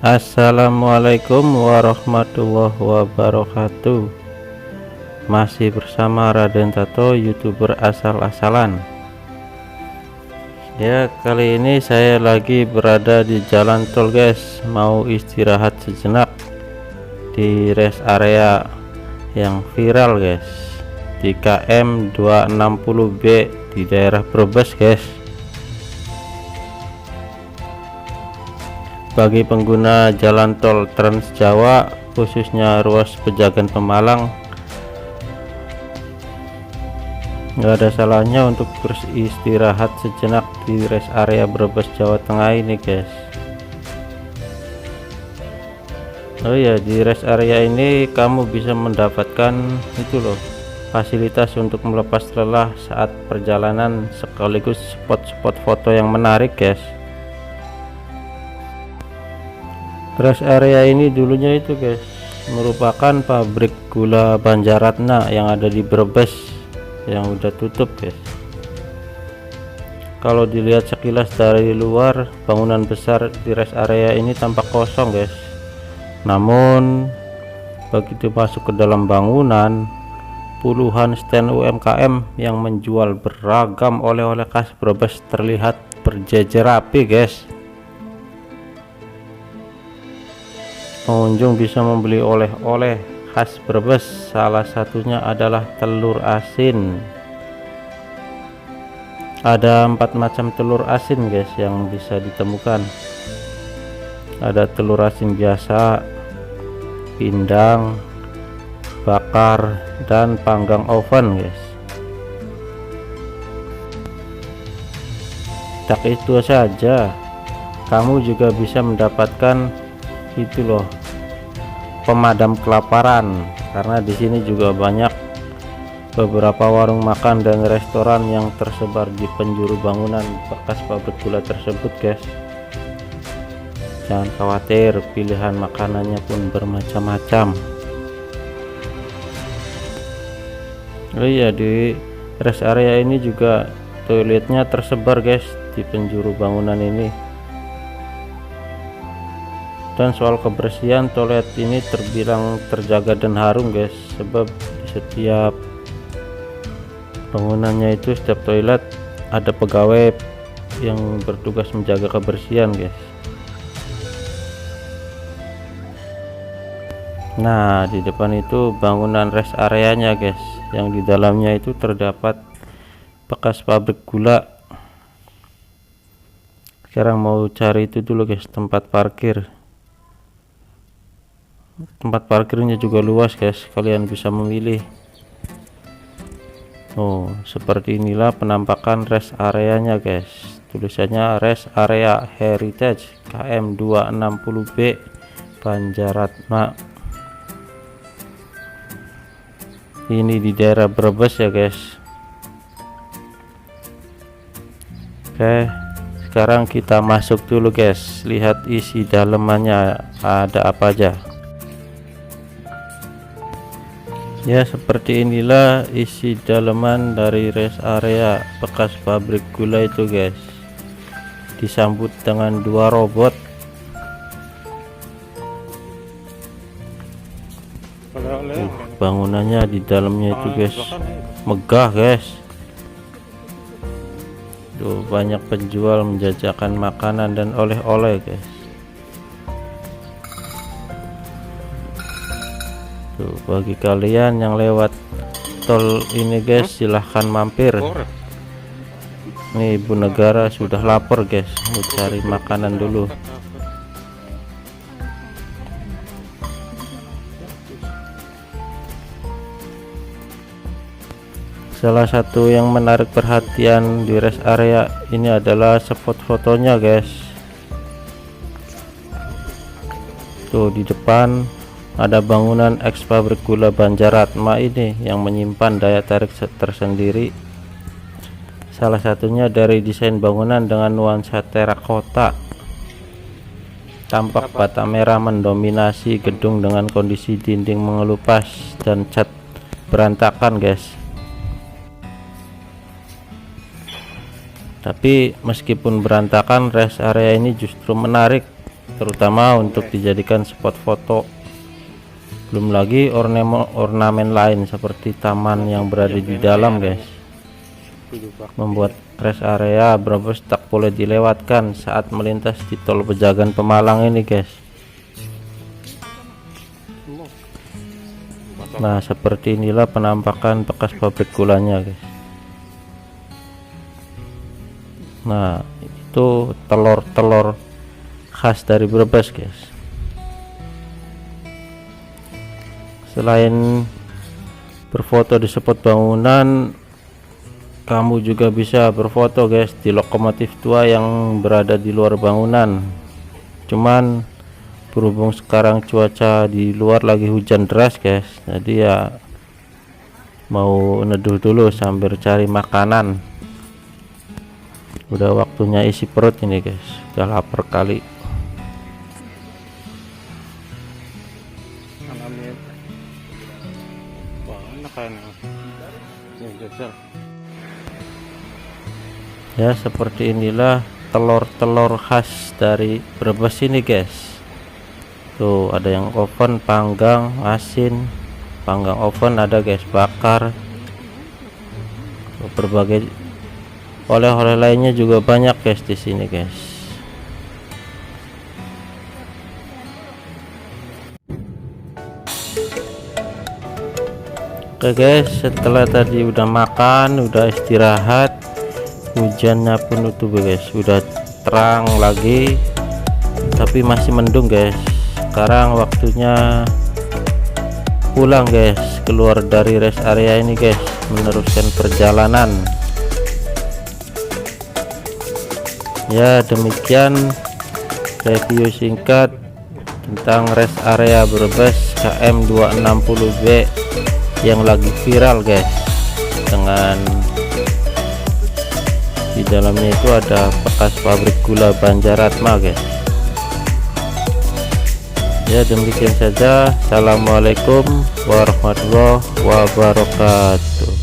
Assalamualaikum warahmatullahi wabarakatuh. Masih bersama Raden Tato, YouTuber asal-asalan. Ya, kali ini saya lagi berada di jalan tol guys, mau istirahat sejenak di rest area yang viral guys, di KM 260B di daerah Brebes guys. Bagi pengguna jalan tol Trans Jawa, khususnya ruas Pejagan Pemalang, nggak ada salahnya untuk beristirahat sejenak di rest area Brebes Jawa Tengah ini guys. Oh ya, di rest area ini kamu bisa mendapatkan itu loh, fasilitas untuk melepas lelah saat perjalanan, sekaligus spot-spot foto yang menarik guys. Rest area ini dulunya itu guys merupakan pabrik gula Banjaratna yang ada di Brebes, yang udah tutup guys. Kalau dilihat sekilas dari luar, bangunan besar di rest area ini tampak kosong guys. Namun begitu masuk ke dalam bangunan, puluhan stand UMKM yang menjual beragam oleh-oleh khas Brebes terlihat berjejer rapi guys. Pengunjung bisa membeli oleh-oleh khas Brebes, salah satunya adalah telur asin. Ada 4 macam telur asin guys yang bisa ditemukan. Ada telur asin biasa, pindang, bakar, dan panggang oven guys. Tak itu saja, kamu juga bisa mendapatkan itu loh, pemadam kelaparan, karena di sini juga banyak beberapa warung makan dan restoran yang tersebar di penjuru bangunan bekas pabrik gula tersebut guys. Jangan khawatir, pilihan makanannya pun bermacam-macam. Oh iya, di rest area ini juga toiletnya tersebar guys di penjuru bangunan ini. Dan soal kebersihan, toilet ini terbilang terjaga dan harum guys, sebab di setiap bangunannya itu, setiap toilet ada pegawai yang bertugas menjaga kebersihan guys. Nah, di depan itu bangunan rest areanya guys, yang di dalamnya itu terdapat bekas pabrik gula. Sekarang mau cari itu dulu guys, tempat parkir. Tempat parkirnya juga luas guys, kalian bisa memilih. Oh, seperti inilah penampakan rest areanya guys. Tulisannya rest area heritage KM 260B Banjaratma. Ini di daerah Brebes ya guys. Oke, sekarang kita masuk dulu guys, lihat isi dalamannya ada apa aja. Ya, seperti inilah isi dalaman dari rest area bekas pabrik gula itu guys. Disambut dengan 2 robot. Bangunannya di dalamnya itu guys megah guys. Tuh, banyak penjual menjajakan makanan dan oleh-oleh guys. Tuh, bagi kalian yang lewat tol ini guys, silahkan mampir. Nih, Ibu Negara sudah lapar guys, mau cari makanan dulu. Salah satu yang menarik perhatian di rest area ini adalah spot fotonya guys. Tuh, di depan ada bangunan eks pabrik gula Banjaratma ini yang menyimpan daya tarik tersendiri. Salah satunya dari desain bangunan dengan nuansa terakota. Tampak bata merah mendominasi gedung dengan kondisi dinding mengelupas dan cat berantakan guys. Tapi meskipun berantakan, rest area ini justru menarik terutama untuk dijadikan spot foto. Belum lagi ornamen lain seperti taman yang berada di dalam guys, membuat rest area Brebes tak boleh dilewatkan saat melintas di tol Pejagan Pemalang ini guys. Nah, seperti inilah penampakan bekas pabrik gulanya guys. Nah, itu telur-telur khas dari Brebes guys. Selain berfoto di spot bangunan, kamu juga bisa berfoto guys di lokomotif tua yang berada di luar bangunan. Cuman berhubung sekarang cuaca di luar lagi hujan deras guys, jadi ya mau neduh dulu sambil cari makanan. Udah waktunya isi perut ini guys, udah lapar kali. Ya, seperti inilah telur-telur khas dari Brebes ini guys. Tuh ada yang oven, panggang, asin, panggang oven ada guys, bakar. Berbagai oleh-oleh lainnya juga banyak guys di sini guys. Oke guys, setelah tadi udah makan, udah istirahat, hujannya pun tuh guys, udah terang lagi tapi masih mendung guys. Sekarang waktunya pulang guys, keluar dari rest area ini guys, meneruskan perjalanan. Ya, demikian review singkat tentang rest area Brebes KM 260B yang lagi viral guys, dengan di dalamnya itu ada bekas pabrik gula Banjaratma guys. Ya, demikian saja. Assalamualaikum warahmatullahi wabarakatuh.